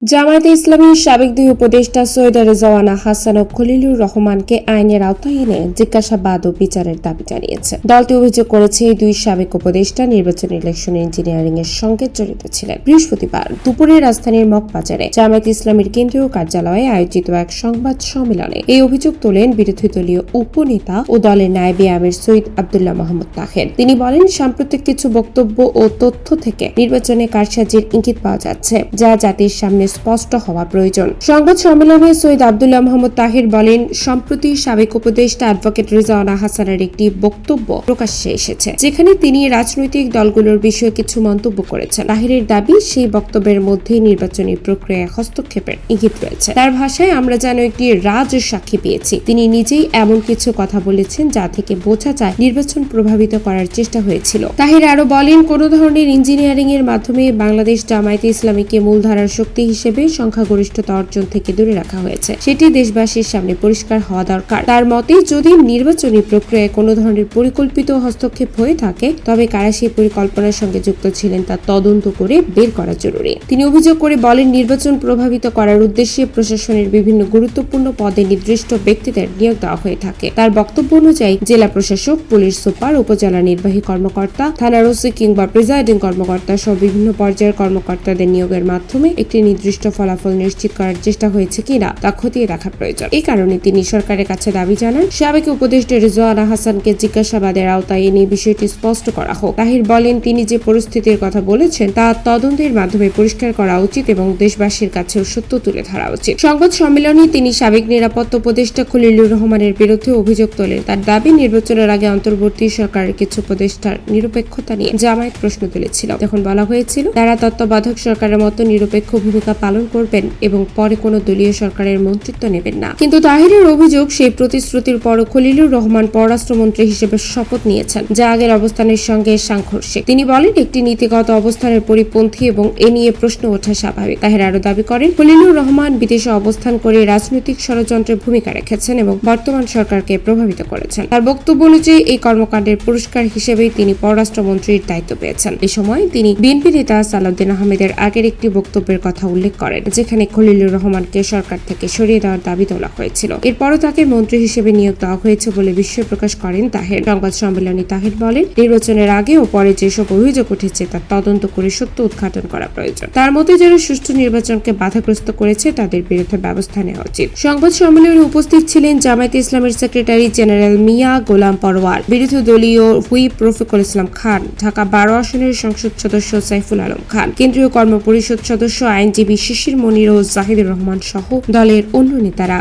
জামায়াতে ইসলামীর সাবেক দুই উপদেষ্টা সৈয়দ রেজওয়ানা হাসান ও খলিলুর রহমানকে আইনের আওতায় এনে জিজ্ঞাসাবাদ ও বিচারের দাবি জানিয়েছে। দলটি অভিযোগ করেছে এই দুই সাবেক উপদেষ্টা নির্বাচনী ইলেকশন ইঞ্জিনিয়ারিং এর সঙ্গে জড়িত ছিলেন। বৃহস্পতিবার দুপুরে রাজধানীর মগবাজারে জামায়াতে ইসলামীর কেন্দ্রীয় কার্যালয়ে আয়োজিত এক সংবাদ সম্মেলনে এই অভিযোগ তোলেন বিরোধী দলীয় উপনেতা ও দলের নায়েবে আমির সৈয়দ আব্দুল্লাহ মোহাম্মদ তাহের। তিনি বলেন, সাম্প্রতিক কিছু বক্তব্য ও তথ্য থেকে নির্বাচনে কারসাজির ইঙ্গিত পাওয়া যাচ্ছে, যা জাতির সামনে স্পষ্ট হওয়া প্রয়োজন। সংবাদ সম্মেলনে সৈয়দ আব্দুল্লাহ মোহাম্মদ তাহির বলেন, সম্প্রতি সাবেক উপদেষ্টা অ্যাডভোকেট রেজওয়ানা হাসানের একটি বক্তব্য প্রকাশ্যে এসেছে, যেখানে তিনি রাজনৈতিক দলগুলোর বিষয়ে কিছু মন্তব্য করেছেন। তাহিরের দাবি, সেই বক্তব্যের মধ্যে নির্বাচনী প্রক্রিয়ায় হস্তক্ষেপের ইঙ্গিত রয়েছে। তার ভাষায়, আমরা যেন একটি রাজ সাক্ষী পেয়েছি। তিনি নিজেই এমন কিছু কথা বলেছেন যা থেকে বোঝা যায় নির্বাচন প্রভাবিত করার চেষ্টা হয়েছিল। তাহির আরো বলেন, কোন ধরনের ইঞ্জিনিয়ারিং এর মাধ্যমে বাংলাদেশ জামায়াতে ইসলামীকে মূলধারার শক্তি হিসেবে সংখ্যাগরিষ্ঠতা অর্জন থেকে দূরে রাখা হয়েছে, সেটি দেশবাসীর সামনে পরিষ্কার হওয়া দরকার। তার মতে, যদি নির্বাচনী প্রক্রিয়ায় কোনো ধরনের পরিকল্পিত হস্তক্ষেপ হয়ে থাকে, তবে কারা সেই পরিকল্পনার সঙ্গে যুক্ত ছিলেন তা তদন্ত করে বের করা জরুরি। তিনি অভিযোগ করে বলেন, নির্বাচন প্রভাবিত করার উদ্দেশ্যে প্রশাসনের বিভিন্ন গুরুত্বপূর্ণ পদে নির্দিষ্ট ব্যক্তিদের নিয়োগ দেওয়া হয়ে থাকে। তার বক্তব্য অনুযায়ী জেলা প্রশাসক, পুলিশ সুপার, উপজেলা নির্বাহী কর্মকর্তা, থানার ওসি কিংবা প্রিজাইডিং কর্মকর্তা সহ বিভিন্ন পর্যায়ের কর্মকর্তাদের নিয়োগের মাধ্যমে একটি নির্দিষ্ট ফলাফল নিশ্চিত করার চেষ্টা হয়েছে কিনা তা খতিয়ে দেখা প্রয়োজন। এই কারণে তিনি সরকারের কাছে দাবি জানান, সাবেক উপদেষ্টা রেজওয়ানা হাসানকে জিজ্ঞাসাবাদের আওতায় এনে বিষয়টি স্পষ্ট করা হোক। তাহির বলেন, তিনি যে পরিস্থিতির কথা বলেছেন তা তদন্তের মাধ্যমে পরিষ্কার করা উচিত এবং দেশবাসীর কাছেও সত্য তুলে ধরা উচিত। সংবাদ সম্মেলনে তিনি সাবেক নিরাপত্তা উপদেষ্টা খলিলুর রহমানের বিরুদ্ধে অভিযোগ তোলেন। তার দাবি, নির্বাচনের আগে অন্তর্বর্তী সরকারের কিছু উপদেষ্টার নিরপেক্ষতা নিয়ে জামায়াত প্রশ্ন তুলেছিল। তখন বলা হয়েছিল, তারা তত্ত্বাবধায়ক সরকারের মতো নিরপেক্ষ ভূমিকা পালন করবেন এবং পরে কোনো দলীয় সরকারের মন্ত্রিত্ব নেবেন না। কিন্তু তাহিরের অভিযোগ, সেই প্রতিশ্রুতির পরও খলিলুর রহমান পররাষ্ট্রমন্ত্রী হিসেবে শপথ নিয়েছেন, যা আগের অবস্থানের সঙ্গে সাংঘর্ষিক। তিনি বলেন, একটি নীতিগত অবস্থানের পরিপন্থী এবং এ নিয়ে প্রশ্ন ওঠা স্বাভাবিক। তাহির আরো দাবি করেন, খলিলুর রহমান বিদেশে অবস্থান করে রাজনৈতিক ষড়যন্ত্রের ভূমিকা রেখেছেন এবং বর্তমান সরকারকে প্রভাবিত করেছেন। তার বক্তব্য অনুযায়ী এই কর্মকাণ্ডের পুরস্কার হিসেবেই তিনি পররাষ্ট্রমন্ত্রীর দায়িত্ব পেয়েছেন। এ সময় তিনি বিএনপি নেতা সালাউদ্দিন আহমেদের আগের একটি বক্তব্যের কথা উল্লেখ করেন, যেখানে খলিলুর রহমানকে সরকার থেকে সরিয়ে দেওয়ার দাবি তোলা হয়েছিল। এরপরও তাকে মন্ত্রী হিসেবে নিয়োগ দেওয়া হয়েছে বলে বিস্ময় প্রকাশ করেন তাহের। সংবাদ সম্মেলনে তাহের বলেন, নির্বাচনের আগে ও পরে যেসব অভিযোগ উঠেছে তা তদন্ত করে সত্য উদ্ঘাটন করা প্রয়োজন। তার মতে, যারা সুষ্ঠু নির্বাচনকে বাধাগ্রস্ত করেছে তাদের বিরুদ্ধে ব্যবস্থা নেওয়া উচিত। সংবাদ সম্মেলনে উপস্থিত ছিলেন জামায়াতে ইসলামের সেক্রেটারি জেনারেল মিয়া গোলাম পরওয়ার, বিরোধী দলীয় হুইপ রফিকুল ইসলাম খান, ঢাকা 12 আসনের সংসদ সদস্য সাইফুল আলম খান, কেন্দ্রীয় কর্মপরিষদ সদস্য আইনজীবী শিশির মনির ও জাহিদুর রহমান সহ দলের অন্য নেতারা।